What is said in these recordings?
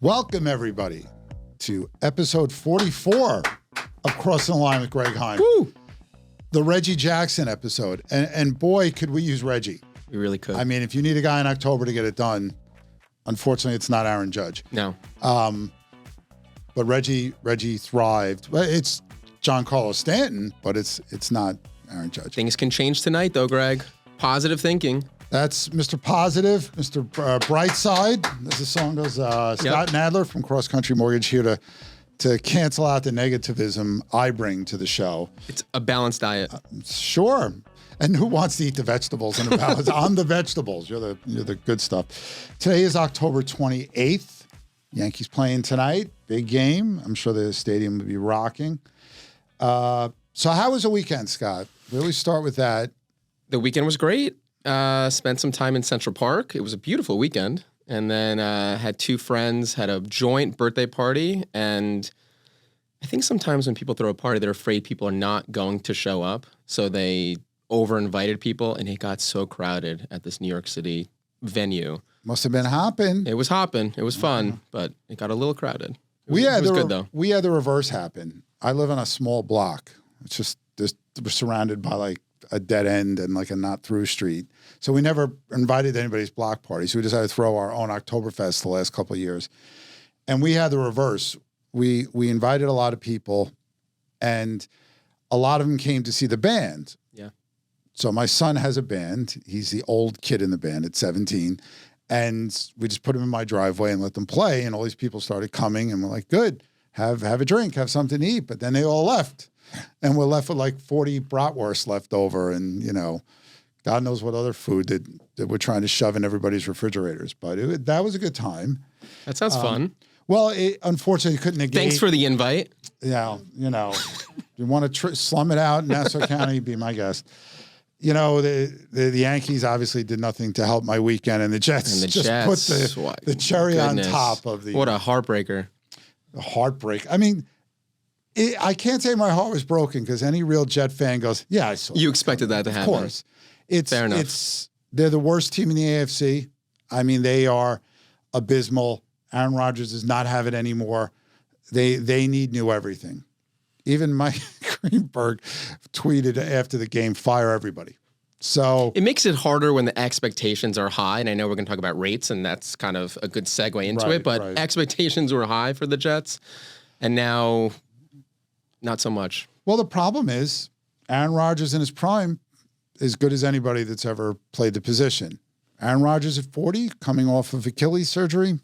Welcome, everybody, to episode 44 of Crossing the Line with Greg Heym. Woo! The Reggie Jackson episode. And boy, could we use Reggie. We really could. I mean, if you need a guy in October to get it done, unfortunately, it's not Aaron Judge. No. But Reggie thrived. Well, it's John Carlos Stanton, but it's not Aaron Judge. Things can change tonight, though, Greg. Positive thinking. That's Mr. Positive, Mr. Brightside, as the song goes. Scott Nadler from CrossCountry Mortgage here to cancel out the negativism I bring to the show. It's a balanced diet. Sure. And who wants to eat the vegetables in a balance? I'm the vegetables. You're the good stuff. Today is October 28th. Yankees playing tonight. Big game. I'm sure the stadium will be rocking. So how was the weekend, Scott? Really start with that. The weekend was great. Spent some time in Central Park. It was a beautiful weekend. And then had two friends, had a joint birthday party. And I think sometimes when people throw a party, they're afraid people are not going to show up. So they over-invited people, and it got so crowded at this New York City venue. Must have been hopping. It was hopping. It was fun, but it got a little crowded. It was good, though. We had the reverse happen. I live on a small block. It's just we're surrounded by like a dead end and like a not through street. So we never invited anybody's block party. So we decided to throw our own Oktoberfest the last couple of years. And we had the reverse. We invited a lot of people, and a lot of them came to see the band. Yeah. So my son has a band. He's the old kid in the band at 17. And we just put him in my driveway and let them play. And all these people started coming, and we're like, good, have a drink, have something to eat. But then they all left. And we're left with like 40 bratwursts left over, and, God knows what other food that we're trying to shove in everybody's refrigerators. But that was a good time. That sounds fun. Well, unfortunately, couldn't negate. Thanks for the invite. Yeah, you want to slum it out in Nassau County, be my guest. The Yankees obviously did nothing to help my weekend, and the Jets just put the cherry on top of the. What a heartbreaker. The heartbreak. I mean, I can't say my heart was broken, because any real Jet fan goes, yeah, I saw. You expected that to happen. Of course. Fair enough. They're the worst team in the AFC. I mean, they are abysmal. Aaron Rodgers does not have it anymore. They need new everything. Even Mike Greenberg tweeted after the game, fire everybody. So it makes it harder when the expectations are high. And I know we're going to talk about rates, and that's kind of a good segue into it. But expectations were high for the Jets, and now not so much. Well, the problem is Aaron Rodgers in his prime, as good as anybody that's ever played the position. Aaron Rodgers at 40, coming off of Achilles surgery,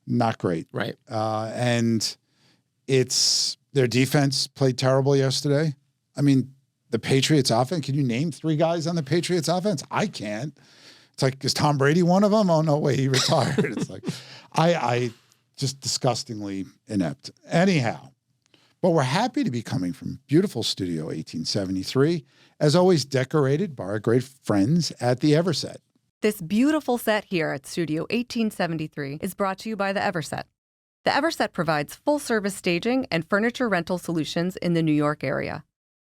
not great. Right. And their defense played terrible yesterday. I mean, the Patriots offense, can you name three guys on the Patriots offense? I can't. It's like, is Tom Brady one of them? Oh, no way, he retired. It's like, I just disgustingly inept. Anyhow, but we're happy to be coming from beautiful Studio 1873, as always decorated by our great friends at the Everset. This beautiful set here at Studio 1873 is brought to you by the Everset. The Everset provides full-service staging and furniture rental solutions in the New York area.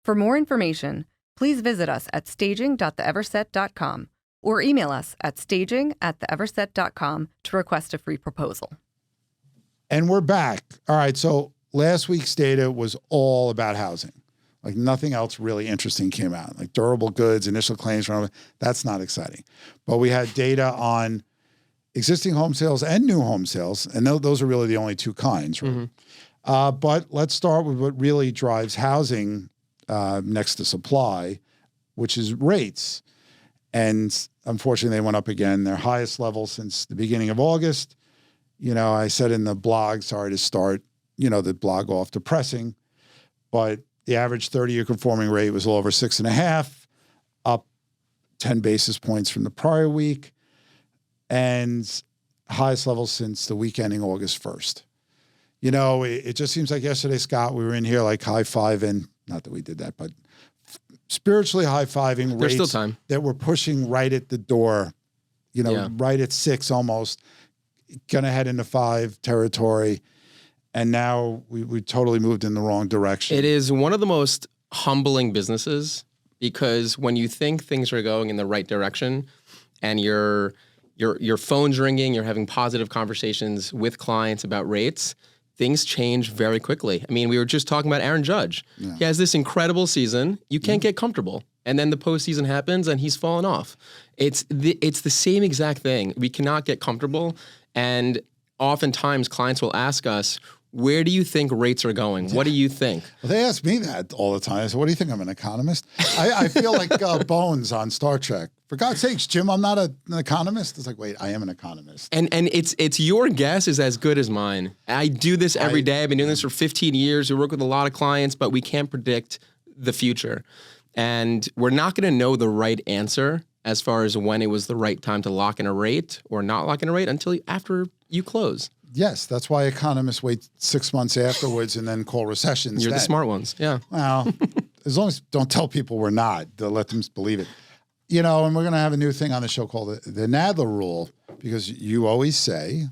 For more information, please visit us at staging.theeverset.com or email us at staging@theeverset.com to request a free proposal. And we're back. All right, so last week's data was all about housing. Like nothing else really interesting came out. Like durable goods, initial claims, that's not exciting. But we had data on existing home sales and new home sales, and those are really the only two kinds. Right? Mm-hmm. But let's start with what really drives housing next to supply, which is rates. And unfortunately, they went up again, their highest level since the beginning of August. I said in the blog, sorry to start, the blog off depressing, but the average 30-year conforming rate was a little over 6.5, up 10 basis points from the prior week, and highest level since the week ending August 1st. It just seems like yesterday, Scott, we were in here like high-fiving, not that we did that, but spiritually high-fiving rates still time. That were pushing right at the door, right at 6 almost, going to head into 5 territory. And now we totally moved in the wrong direction. It is one of the most humbling businesses, because when you think things are going in the right direction and you're your phone's ringing, you're having positive conversations with clients about rates, things change very quickly. I mean, we were just talking about Aaron Judge. Yeah. He has this incredible season. You can't get comfortable. And then the postseason happens and he's fallen off. It's the same exact thing. We cannot get comfortable. And oftentimes clients will ask us, where do you think rates are going? What do you think? Well, they ask me that all the time. I say, what do you think? I'm an economist? I feel like Bones on Star Trek. For God's sakes, Jim, I'm not an economist. It's like, wait, I am an economist. And it's your guess is as good as mine. I do this every day. I've been doing this for 15 years. We work with a lot of clients, but we can't predict the future. And we're not going to know the right answer as far as when it was the right time to lock in a rate or not lock in a rate until after you close. Yes, that's why economists wait 6 months afterwards and then call recessions. You're the smart ones, yeah. Well, as long as don't tell people we're not, they'll let them believe it. You know, and we're going to have a new thing on the show called the Nadler Rule, because you always say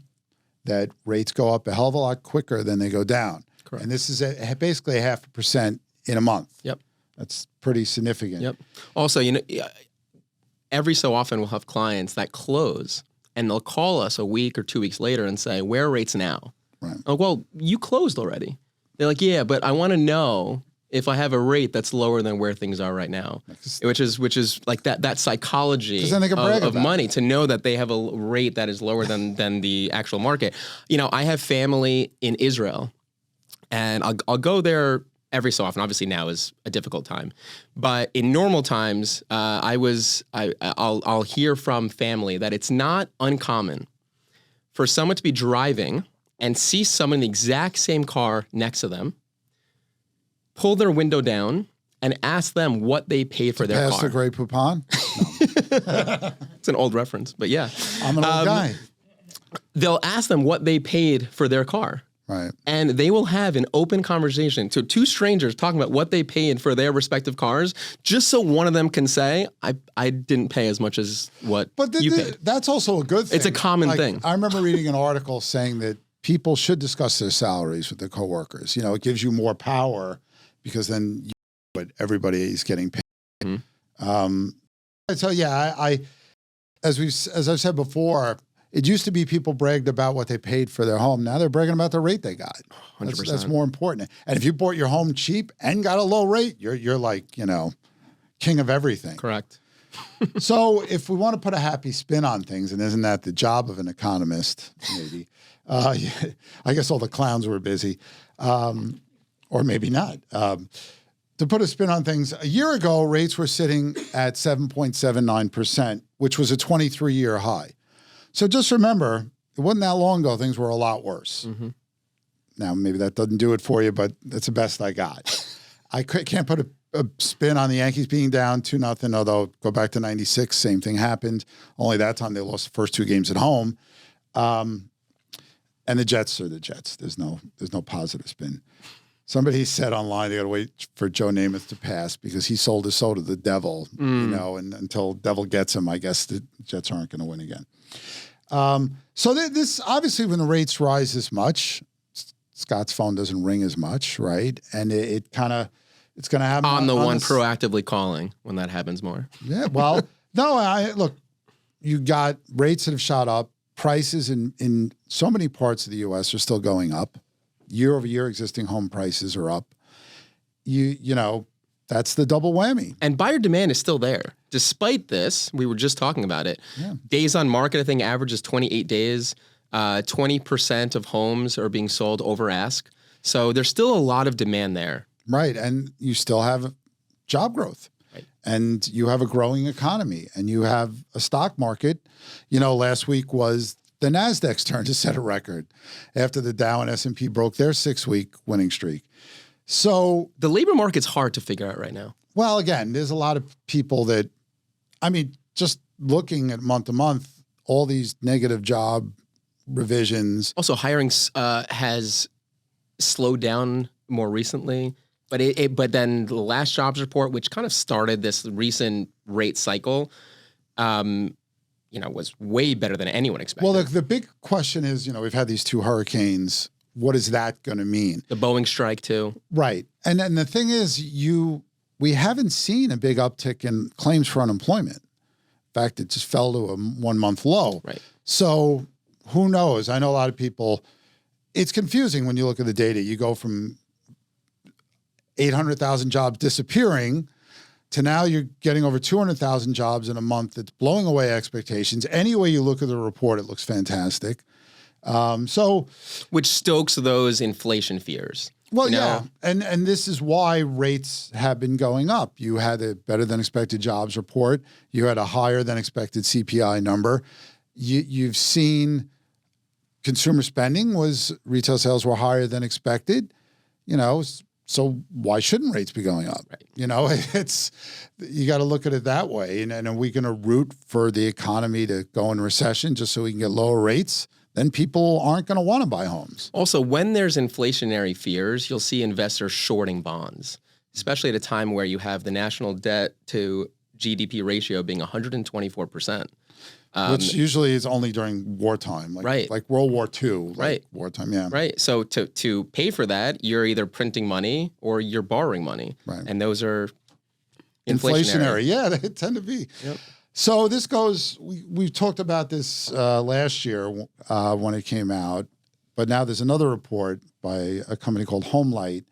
that rates go up a hell of a lot quicker than they go down. Correct. And this is basically 0.5% in a month. Yep. That's pretty significant. Yep. Also, you know, every so often we'll have clients that close and they'll call us a week or 2 weeks later and say, where are rates now? Right. Oh, well, you closed already. They're like, yeah, but I want to know if I have a rate that's lower than where things are right now, which is like that psychology of money to know that they have a rate that is lower than the actual market. You know, I have family in Israel, and I'll go there every so often. Obviously now is a difficult time, but in normal times, I'll hear from family that it's not uncommon for someone to be driving and see someone in the exact same car next to them, pull their window down, and ask them what they paid for their car. Pass the Grey Poupon? No. It's an old reference, but yeah. I'm an old guy. They'll ask them what they paid for their car. Right. And they will have an open conversation to two strangers talking about what they paid for their respective cars, just so one of them can say, I didn't pay as much as what you paid. That's also a good thing. It's a common thing. I remember reading an article saying that people should discuss their salaries with their coworkers. You know, it gives you more power because then you know what everybody is getting paid. Mm-hmm. So yeah, I as I've said before, it used to be people bragged about what they paid for their home. Now they're bragging about the rate they got. 100%. That's more important. And if you bought your home cheap and got a low rate, you're like, you know, king of everything. Correct. So if we want to put a happy spin on things, and isn't that the job of an economist, maybe, I guess all the clowns were busy, or maybe not. To put a spin on things, a year ago, rates were sitting at 7.79%, which was a 23-year high. So just remember, it wasn't that long ago, things were a lot worse. Mm-hmm. Now, maybe that doesn't do it for you, but that's the best I got. I can't put a spin on the Yankees being down 2-0, although go back to 96, same thing happened. Only that time they lost the first two games at home. And the Jets are the Jets. There's no positive spin. Somebody said online they got to wait for Joe Namath to pass because he sold his soul to the devil, you know, and until devil gets him, I guess the Jets aren't going to win again. So this obviously when the rates rise this much, Scott's phone doesn't ring as much, right? And it's going to happen on the one proactively calling when that happens more. Yeah, well, no, look, you got rates that have shot up. Prices in so many parts of the U.S. are still going up. Year over year, existing home prices are up. You know, that's the double whammy. And buyer demand is still there. Despite this, we were just talking about it. Yeah. Days on market, I think, averages 28 days. 20% of homes are being sold over ask. So there's still a lot of demand there. Right. And you still have job growth. Right. And you have a growing economy. And you have a stock market. You know, last week was the NASDAQ's turn to set a record after the Dow and S&P broke their 6-week winning streak. So the labor market's hard to figure out right now. Well, again, there's a lot of people that, I mean, just looking at month to month, all these negative job revisions. Also, hiring has slowed down more recently. But then the last jobs report, which kind of started this recent rate cycle, you know, was way better than anyone expected. Well, the big question is, you know, we've had these two hurricanes. What is that going to mean? The Boeing strike too. Right. And then the thing is, we haven't seen a big uptick in claims for unemployment. fact, it just fell to a 1 month low. Right. So who knows? I know a lot of people, it's confusing when you look at the data. You go from 800,000 jobs disappearing to now you're getting over 200,000 jobs in a month. That's blowing away expectations. Any way you look at the report, it looks fantastic. Which stokes those inflation fears. Well, yeah. And this is why rates have been going up. You had a better than expected jobs report. You had a higher than expected CPI number. You've seen consumer spending retail sales were higher than expected, so why shouldn't rates be going up? Right. You got to look at it that way. And are we going to root for the economy to go in recession just so we can get lower rates? Then people aren't going to want to buy homes. Also, when there's inflationary fears, you'll see investors shorting bonds, especially at a time where you have the national debt to GDP ratio being 124%. Which usually is only during wartime, like World War II, wartime, yeah. Right. So to pay for that, you're either printing money or you're borrowing money. Right. And those are inflationary. Yeah, they tend to be. Yep. So this goes, we talked about this last year when it came out, but now there's another report by a company called HomeLight,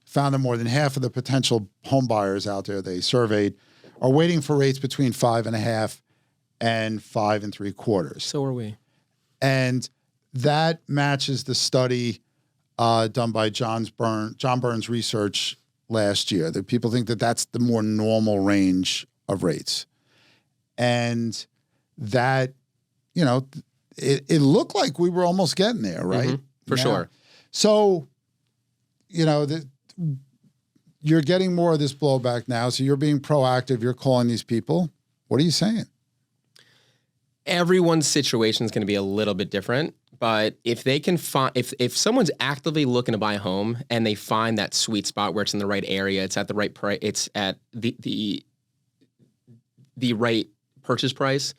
found that more than half of the potential home buyers out there they surveyed are waiting for rates between 5.5% and 5 3/4. So are we. And that matches the study done by John Burns Research last year. That people think that that's the more normal range of rates. And that, it looked like we were almost getting there, right? Mm-hmm. For sure. So, you're getting more of this blowback now. So you're being proactive. You're calling these people. What are you saying? Everyone's situation is going to be a little bit different, but if they can find, if someone's actively looking to buy a home and they find that sweet spot where it's in the right area, it's at the right price, it's at the right purchase price,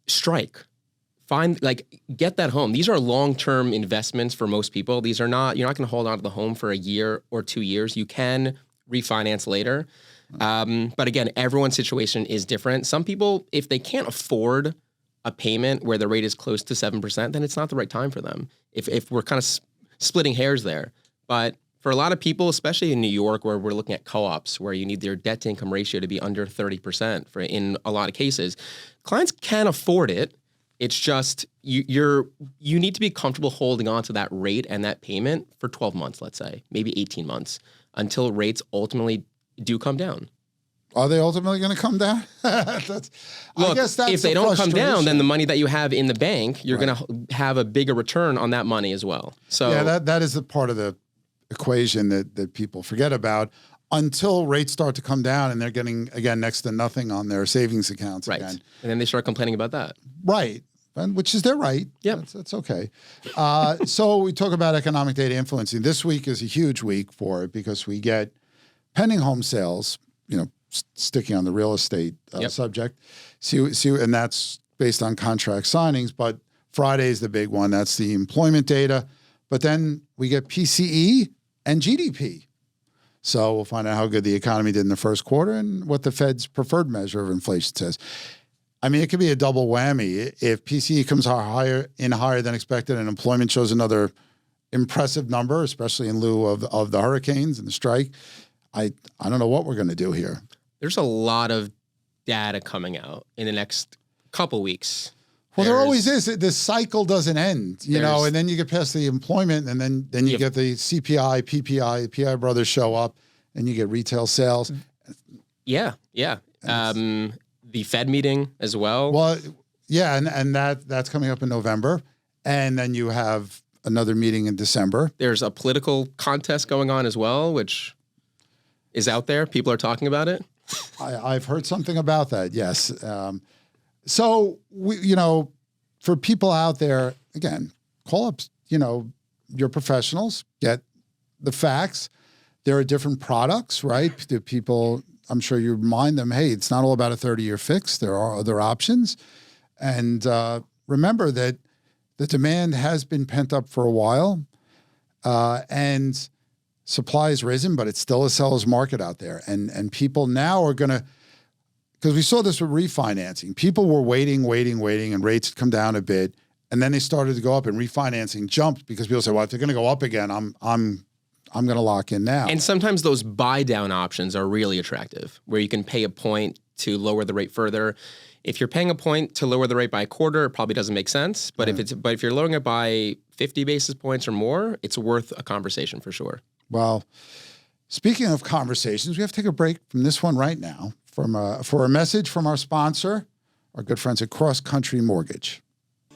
strike. Get that home. These are long-term investments for most people. You're not going to hold on to the home for a year or 2 years. You can refinance later. But again, everyone's situation is different. Some people, if they can't afford a payment where the rate is close to 7%, then it's not the right time for them. If we're kind of splitting hairs there. But for a lot of people, especially in New York, where we're looking at co-ops, where you need their debt to income ratio to be under 30% in a lot of cases, clients can afford it. It's just you need to be comfortable holding on to that rate and that payment for 12 months, let's say, maybe 18 months, until rates ultimately do come down. Are they ultimately going to come down? I guess that's if they don't come down, then the money that you have in the bank, you're going to have a bigger return on that money as well. So yeah, that is the part of the equation that people forget about until rates start to come down and they're getting, again, next to nothing on their savings accounts right. again. And then they start complaining about that. Right. And which is their right. Yeah, that's okay. So we talk about economic data influencing. This week is a huge week for it because we get pending home sales, sticking on the real estate subject. See, and that's based on contract signings. But Friday is the big one. That's the employment data. But then we get PCE and GDP. So we'll find out how good the economy did in the first quarter and what the Fed's preferred measure of inflation says. I mean, it could be a double whammy. If PCE comes higher than expected and employment shows another impressive number, especially in lieu of the hurricanes and the strike, I don't know what we're going to do here. There's a lot of data coming out in the next couple weeks. Well, there always is. This cycle doesn't end, and then you get past the employment, and then you get the CPI, PPI, PI brothers show up, and you get retail sales. Yeah. The Fed meeting as well. Well, yeah, and that's coming up in November, and then you have another meeting in December. There's a political contest going on as well, which is out there. People are talking about it. I've heard something about that. Yes. So we, for people out there, again, call up, your professionals, get the facts. There are different products, right? The people, I'm sure you remind them, hey, it's not all about a 30-year fix. There are other options. And remember that the demand has been pent up for a while. And supply has risen, but it's still a seller's market out there. And people now are going to because we saw this with refinancing. People were waiting, and rates had come down a bit, and then they started to go up, and refinancing jumped because people said, "Well, if they're going to go up again, I'm going to lock in now." And sometimes those buy down options are really attractive, where you can pay a point to lower the rate further. If you're paying a point to lower the rate by a quarter, it probably doesn't make sense. But if you're lowering it by 50 basis points or more, it's worth a conversation for sure. Well, speaking of conversations, we have to take a break from this one right now for a message from our sponsor, our good friends at CrossCountry Mortgage.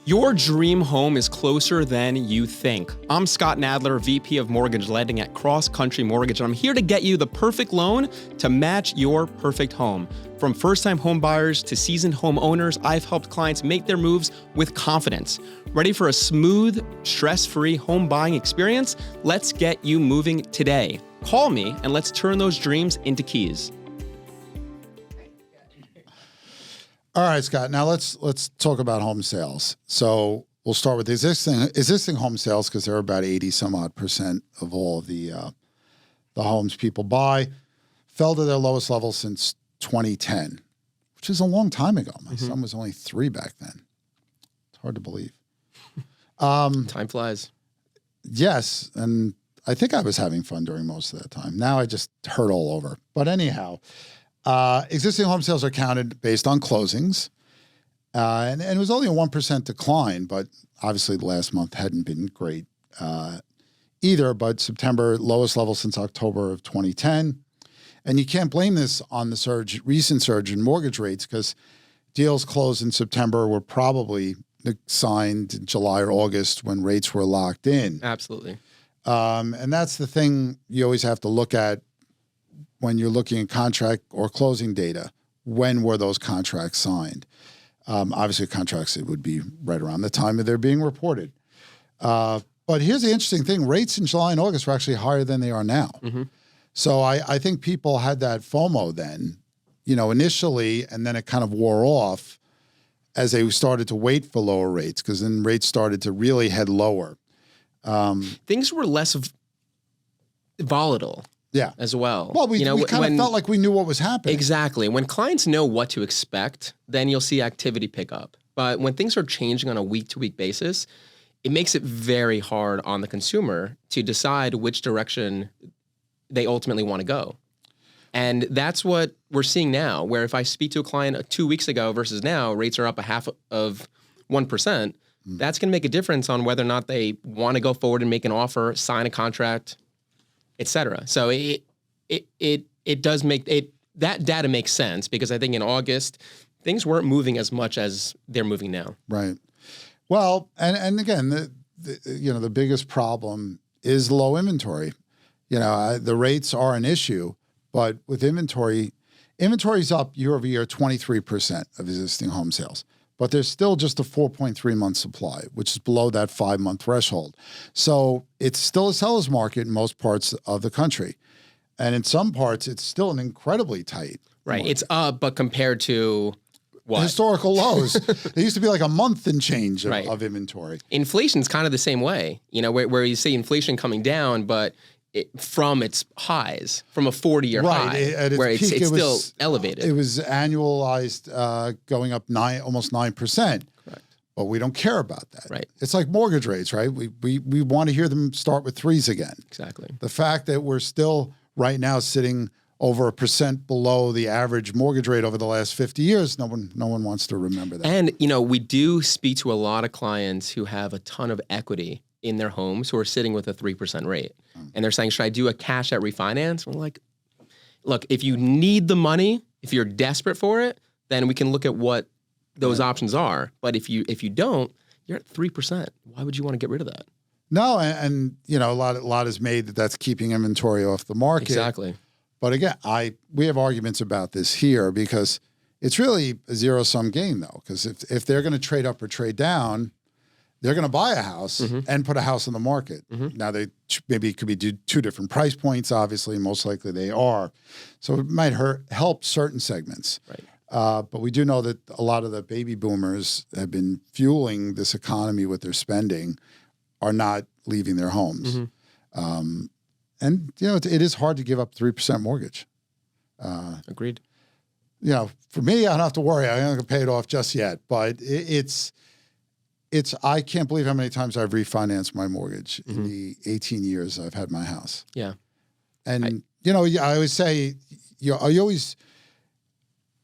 Your dream home is closer than you think. I'm Scott Nadler, VP of Mortgage Lending at CrossCountry Mortgage, and I'm here to get you the perfect loan to match your perfect home. From first-time home buyers to seasoned homeowners, I've helped clients make their moves with confidence. Ready for a smooth, stress-free home buying experience? Let's get you moving today. Call me and let's turn those dreams into keys. All right, Scott. Now let's talk about home sales. So we'll start with existing home sales because they're about 80 some odd % of all the homes people buy. Fell to their lowest level since 2010, which is a long time ago. My son was only 3 back then. It's hard to believe. Time flies. Yes, and I think I was having fun during most of that time. Now I just hurt all over. But anyhow. Existing home sales are counted based on closings, and it was only a 1% decline, but obviously the last month hadn't been great either, but September, lowest level since October of 2010. And you can't blame this on the recent surge in mortgage rates because deals closed in September were probably signed in July or August when rates were locked in. Absolutely. And that's the thing you always have to look at when you're looking at contract or closing data. When were those contracts signed? Obviously, contracts, it would be right around the time of their being reported. But here's the interesting thing. Rates in July and August were actually higher than they are now. Mm-hmm. So I think people had that FOMO then, initially, and then it kind of wore off as they started to wait for lower rates because then rates started to really head lower. Things were less volatile. Yeah. As well. Well, we kind of felt like we knew what was happening. Exactly. When clients know what to expect, then you'll see activity pick up. But when things are changing on a week-to-week basis, it makes it very hard on the consumer to decide which direction they ultimately want to go. And that's what we're seeing now, where if I speak to a client 2 weeks ago versus now, rates are up 0.5%, that's going to make a difference on whether or not they want to go forward and make an offer, sign a contract, etc. So it does make that data makes sense because I think in August things weren't moving as much as they're moving now. Right. Well, and again, the biggest problem is low inventory. The rates are an issue, but with inventory's up year over year 23% of existing home sales. But there's still just a 4.3 month supply, which is below that 5 month threshold. So it's still a seller's market in most parts of the country. And in some parts, it's still an incredibly tight Right. market. It's up, but compared to what? Historical lows. There used to be like a month and change of inventory. Inflation's kind of the same way, where you see inflation coming down, but from its highs, from a 40-year high, at its where peak, it's still elevated. It was annualized going up almost 9%. Correct. But we don't care about that. Right. It's like mortgage rates, right? We want to hear them start with 3s again. Exactly. The fact that we're still right now sitting over 1% below the average mortgage rate over the last 50 years, no one wants to remember that. And, we do speak to a lot of clients who have a ton of equity in their homes who are sitting with a 3% rate. And they're saying, should I do a cash out refinance? We're like, look, if you need the money, if you're desperate for it, then we can look at what those options are. But if you don't, you're at 3%. Why would you want to get rid of that? No, and a lot is made that's keeping inventory off the market. Exactly. But again, we have arguments about this here because it's really a zero-sum game, though. Because if they're going to trade up or trade down, they're going to buy a house and put a house on the market. Now, they maybe it could be 2 different price points, obviously. Most likely they are. So it might help certain segments. Right. But we do know that a lot of the baby boomers have been fueling this economy with their spending are not leaving their homes. And, it is hard to give up 3% mortgage. Agreed. for me, I don't have to worry. I'm not going to pay it off just yet. But I can't believe how many times I've refinanced my mortgage in the 18 years I've had my house. Yeah. And, I always say, I always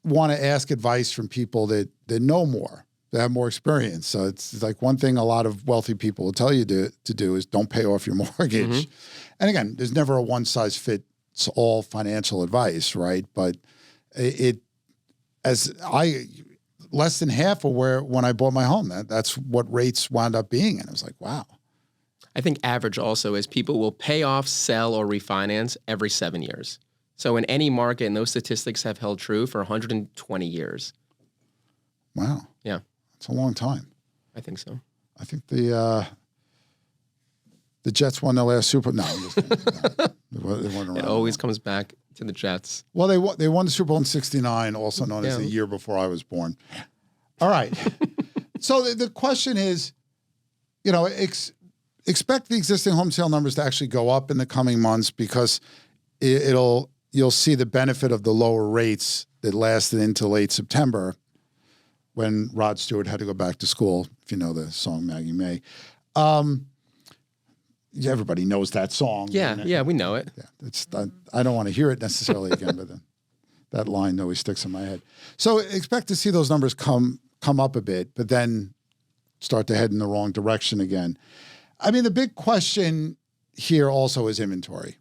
want to ask advice from people that know more, that have more experience. So it's like one thing a lot of wealthy people will tell you to do is don't pay off your mortgage. And again, there's never a one size fits all financial advice, right? But less than half of when I bought my home, that's what rates wound up being. And I was like, wow. I think average also is people will pay off, sell, or refinance every 7 years. So in any market, and those statistics have held true for 120 years. Wow. Yeah. It's a long time. I think so. I think the Jets won their last Super. No, I'm just kidding. They weren't around. It always comes back to the Jets. Well, they won the Super Bowl in '69, also known as the year before I was born. All right. So the question is, expect the existing home sale numbers to actually go up in the coming months because you'll see the benefit of the lower rates that lasted into late September when Rod Stewart had to go back to school, if you know the song Maggie May. Everybody knows that song. Yeah, we know it. Yeah, I don't want to hear it necessarily again, but that line always sticks in my head. So expect to see those numbers come up a bit, but then start to head in the wrong direction again. I mean, the big question here also is inventory.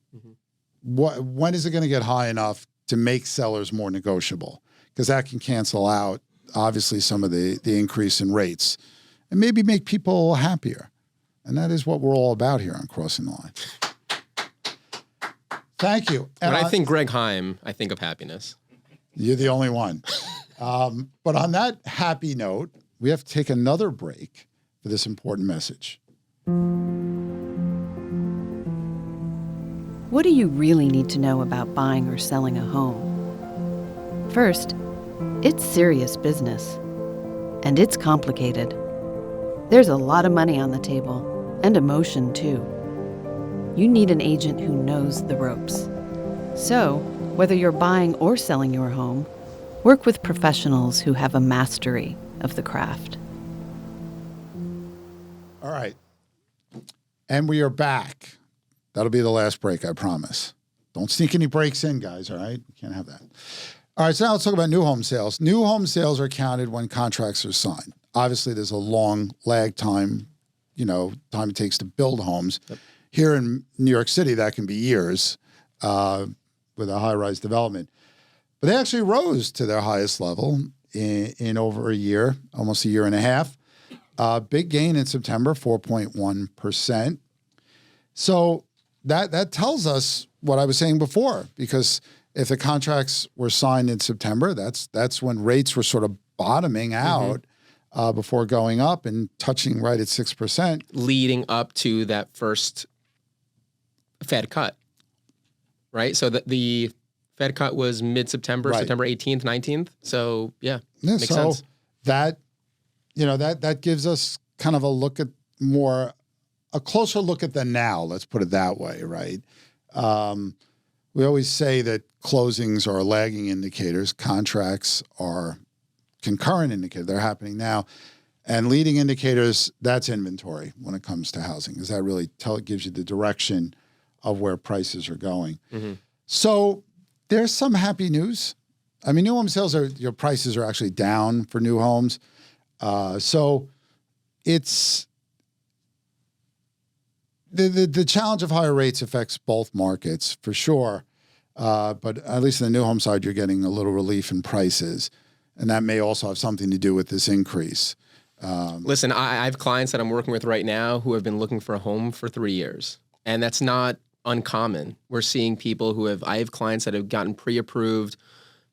When is it going to get high enough to make sellers more negotiable? Because that can cancel out, obviously, some of the increase in rates and maybe make people happier. And that is what we're all about here on Crossing the Line. Thank you. When I think Greg Heym, I think of happiness. You're the only one. But on that happy note, we have to take another break for this important message. What do you really need to know about buying or selling a home? First, it's serious business, and it's complicated. There's a lot of money on the table, and emotion too. You need an agent who knows the ropes. So, whether you're buying or selling your home, work with professionals who have a mastery of the craft. All right. And we are back. That'll be the last break, I promise. Don't sneak any breaks in, guys, all right? You can't have that. All right, so now let's talk about new home sales. New home sales are counted when contracts are signed. Obviously, there's a long lag time, time it takes to build homes. Yep. Here in New York City, that can be years with a high-rise development. But they actually rose to their highest level in over a year, almost a year and a half. Big gain in September, 4.1%. So that tells us what I was saying before, because if the contracts were signed in September, that's when rates were sort of bottoming out before going up and touching right at 6%. Leading up to that first Fed cut, right? So the Fed cut was mid-September, right. September 18th, 19th. So, makes sense. That gives us kind of a closer look at the now, let's put it that way, right? We always say that closings are lagging indicators. Contracts are concurrent indicators. They're happening now. And leading indicators, that's inventory when it comes to housing, because that really gives you the direction of where prices are going. Mm-hmm. So there's some happy news. I mean, new home sales your prices are actually down for new homes. So it's the challenge of higher rates affects both markets for sure. But at least in the new home side, you're getting a little relief in prices. And that may also have something to do with this increase. Listen, I have clients that I'm working with right now who have been looking for a home for 3 years. And that's not uncommon. We're seeing people I have clients that have gotten pre-approved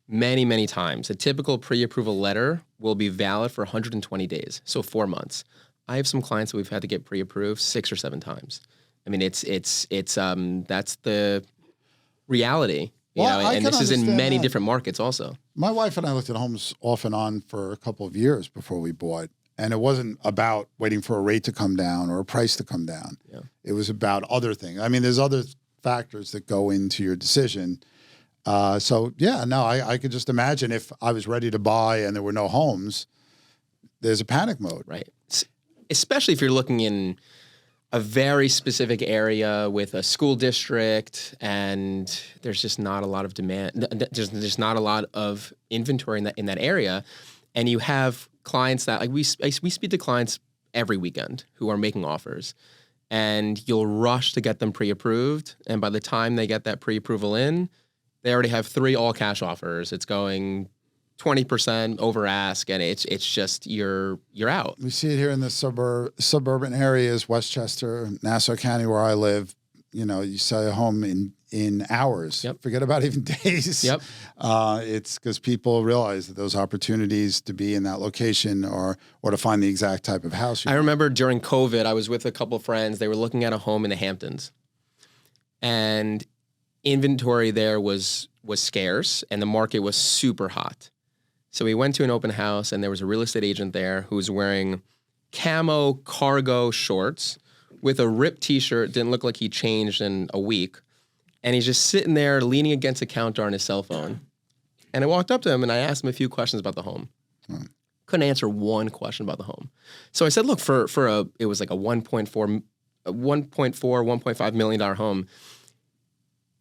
many, many times. A typical pre-approval letter will be valid for 120 days, so 4 months. I have some clients that we've had to get pre-approved 6 or 7 times. I mean, it's that's the reality, and this is in many different markets also. My wife and I looked at homes off and on for a couple of years before we bought, and it wasn't about waiting for a rate to come down or a price to come down. Yeah. It was about other things. I mean, there's other factors that go into your decision. So yeah, no, I could just imagine if I was ready to buy and there were no homes, there's a panic mode. Right. Especially if you're looking in a very specific area with a school district and there's just not a lot of demand. There's not a lot of inventory in that area. And you have clients that we speak to clients every weekend who are making offers, and you'll rush to get them pre-approved. And by the time they get that pre-approval in, they already have 3 all cash offers. It's going 20% over ask, and it's just you're out. We see it here in the suburban areas, Westchester, Nassau County, where I live. You sell a home in hours. Yep. Forget about even days. Yep. It's because people realize that those opportunities to be in that location or to find the exact type of house. I remember during COVID, I was with a couple of friends. They were looking at a home in the Hamptons, and inventory there was scarce, and the market was super hot. So we went to an open house, and there was a real estate agent there who was wearing camo cargo shorts with a ripped T-shirt. Didn't look like he changed in a week. And he's just sitting there leaning against a counter on his cell phone. And I walked up to him, and I asked him a few questions about the home. Couldn't answer one question about the home. So I said, look, it was like a $1.5 million home.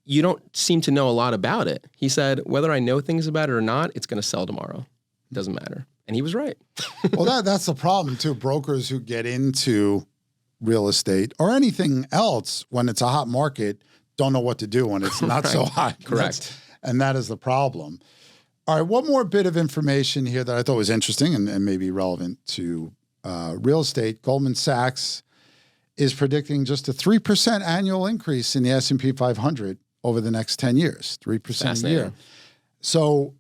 You don't seem to know a lot about it. He said, whether I know things about it or not, it's going to sell tomorrow. It doesn't matter. And he was right. Well, that's the problem too. Brokers who get into real estate or anything else when it's a hot market don't know what to do when it's not so hot. Correct. And that is the problem. All right, one more bit of information here that I thought was interesting and maybe relevant to real estate. Goldman Sachs is predicting just a 3% annual increase in the S&P 500 over the next 10 years, 3% a year. So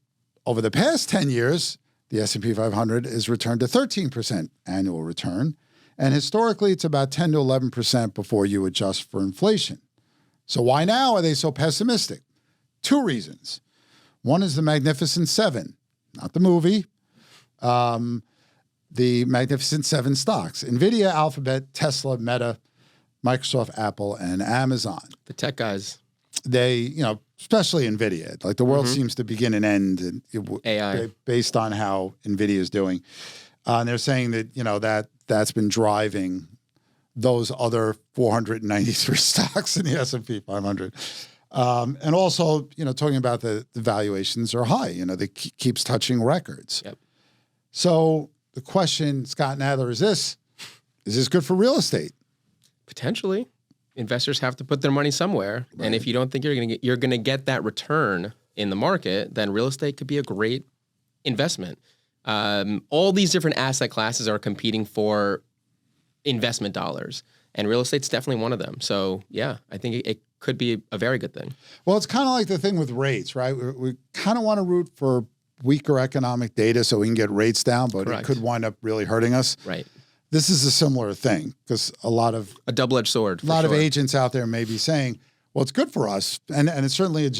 over the past 10 years, the S&P 500 has returned to 13% annual return. And historically, it's about 10 to 11% before you adjust for inflation. So why now are they so pessimistic? 2 reasons. One is the Magnificent Seven, not the movie, the Magnificent Seven stocks: NVIDIA, Alphabet, Tesla, Meta, Microsoft, Apple, and Amazon. The tech guys. They, especially NVIDIA, like the world seems to begin and end AI based on how NVIDIA is doing. And they're saying that, that's been driving those other 493 stocks in the S&P 500. And also, talking about the valuations are high, they keeps touching records. Yep. So the question, Scott Nadler, is this good for real estate? Potentially. Investors have to put their money somewhere. Right. And if you don't think you're going to get that return in the market, then real estate could be a great investment. All these different asset classes are competing for investment dollars, and real estate's definitely one of them. So yeah, I think it could be a very good thing. Well, it's kind of like the thing with rates, right? We kind of want to root for weaker economic data so we can get rates down, but Correct. It could wind up really hurting us. Right. This is a similar thing because a double-edged sword. A lot of agents out there may be saying, well, it's good for us. And it's certainly a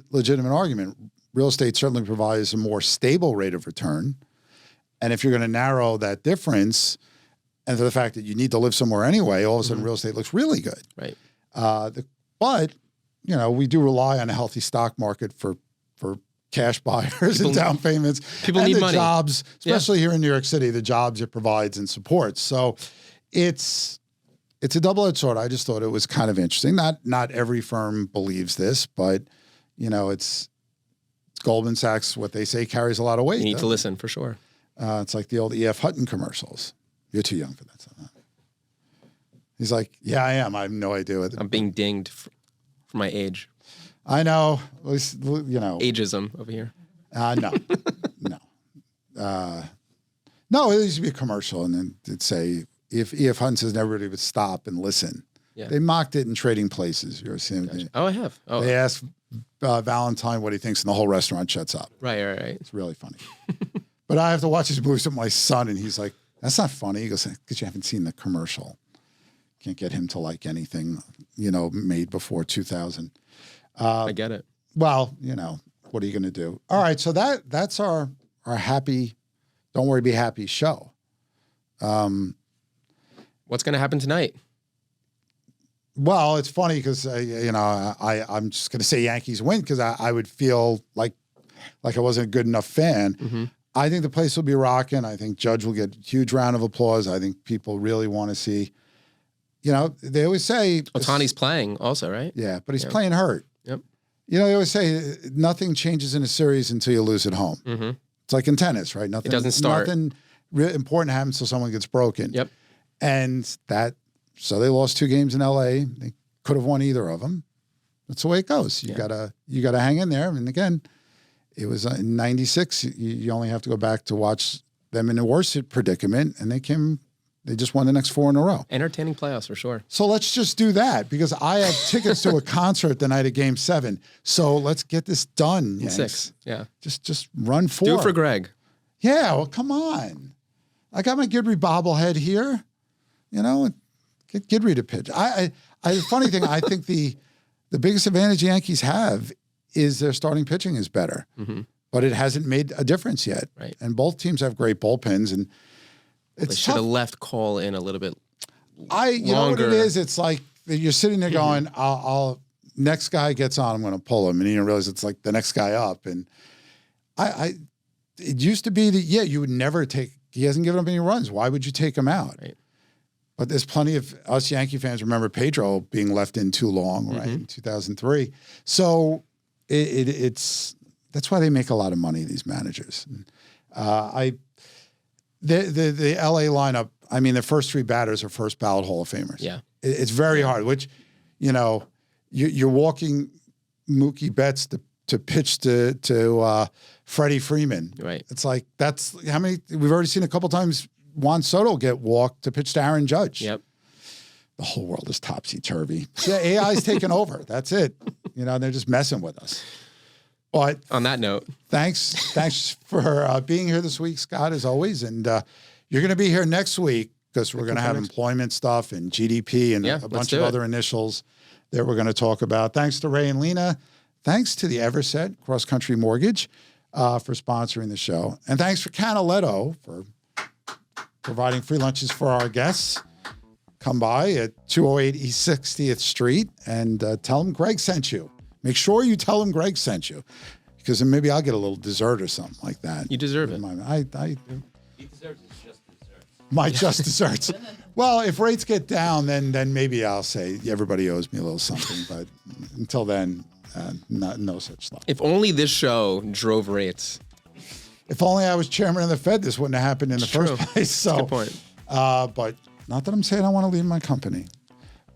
legitimate argument. Real estate certainly provides a more stable rate of return. And if you're going to narrow that difference, and for the fact that you need to live somewhere anyway, all of a sudden real estate looks really good. Right. But, we do rely on a healthy stock market for cash buyers and down payments. People need money. Jobs, especially here in New York City, the jobs it provides and supports. So it's a double-edged sword. I just thought it was kind of interesting. Not every firm believes this, but, it's Goldman Sachs, what they say carries a lot of weight. You need to listen for sure. It's like the old E.F. Hutton commercials. You're too young for that stuff. He's like, yeah, I am. I have no idea what. I'm being dinged for my age. I know. At least, Ageism over here. No. No, it used to be a commercial, and then it'd say, if E.F. Hutton says everybody would stop and listen. Yeah. They mocked it in Trading Places. You ever seen it? Gotcha. Oh, I have. Oh. They asked Valentine what he thinks, and the whole restaurant shuts up. Right. It's really funny. But I have to watch these movies with my son, and he's like, that's not funny. He goes, because you haven't seen the commercial. Can't get him to like anything, made before 2000. I get it. Well, what are you going to do? All right. So that's our happy, don't worry, be happy show. What's going to happen tonight? Well, it's funny because I'm just going to say Yankees win because I would feel like I wasn't a good enough fan. Mm-hmm. I think the place will be rocking. I think Judge will get a huge round of applause. I think people really want to see. They always say Ohtani's playing also, right? Yeah, but he's playing hurt. Yep. They always say nothing changes in a series until you lose at home. Mm-hmm. It's like in tennis, right? Nothing. It doesn't start. Nothing important happens until someone gets broken. Yep. So they lost 2 games in LA. They could have won either of them. That's the way it goes. You gotta hang in there. And again, it was in '96. You only have to go back to watch them in a worse predicament, and they just won the next 4 in a row. Entertaining playoffs for sure. So let's just do that because I have tickets to a concert the night of Game 7. So let's get this done. In 6, yeah. Just run 4. Do it for Greg. Yeah, well, come on. I got my Gidry bobblehead here. Get Gidry to pitch. The funny thing, I think the biggest advantage Yankees have is their starting pitching is better, but it hasn't made a difference yet. Right. And both teams have great bullpens, and They should have left Cole in a little bit longer. You know what it is? It's like you're sitting there going, I'll next guy gets on, I'm going to pull him. And you realize it's like the next guy up. And it used to be that, you would never he hasn't given up any runs. Why would you take him out? Right. But there's plenty of us Yankee fans remember Pedro being left in too long, right, in 2003. So it's that's why they make a lot of money, these managers. The LA lineup, I mean, the first 3 batters are first ballot Hall of Famers. Yeah. It's very hard, which, you're walking Mookie Betts to pitch to Freddie Freeman. Right. It's like, that's how many, we've already seen a couple times Juan Soto get walked to pitch to Aaron Judge. Yep. The whole world is topsy-turvy. Yeah, AI's taken over. That's it. They're just messing with us. But on that note, thanks for being here this week, Scott, as always. And you're going to be here next week because we're going to have employment stuff and GDP and a bunch of other initials that we're going to talk about. Thanks to Ray and Lena. Thanks to the Everset CrossCountry Mortgage for sponsoring the show. And thanks for Canaletto for providing free lunches for our guests. Come by at 208 East 60th Street and tell them Greg sent you. Make sure you tell him Greg sent you, because then maybe I'll get a little dessert or something like that. You deserve it. He deserves his just desserts. My just desserts. Well, if rates get down, then maybe I'll say everybody owes me a little something. But until then, no such stuff. If only this show drove rates. If only I was chairman of the Fed, this wouldn't have happened in the first place. So, good point. But not that I'm saying I want to leave my company.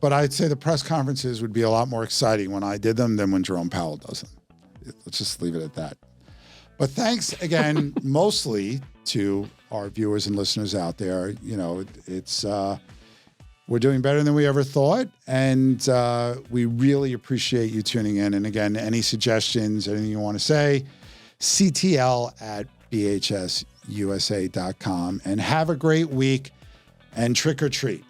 But I'd say the press conferences would be a lot more exciting when I did them than when Jerome Powell does them. Let's just leave it at that. But thanks again, mostly to our viewers and listeners out there. It's we're doing better than we ever thought, and we really appreciate you tuning in. And again, any suggestions, anything you want to say, CTL@bhsusa.com. And have a great week and trick or treat.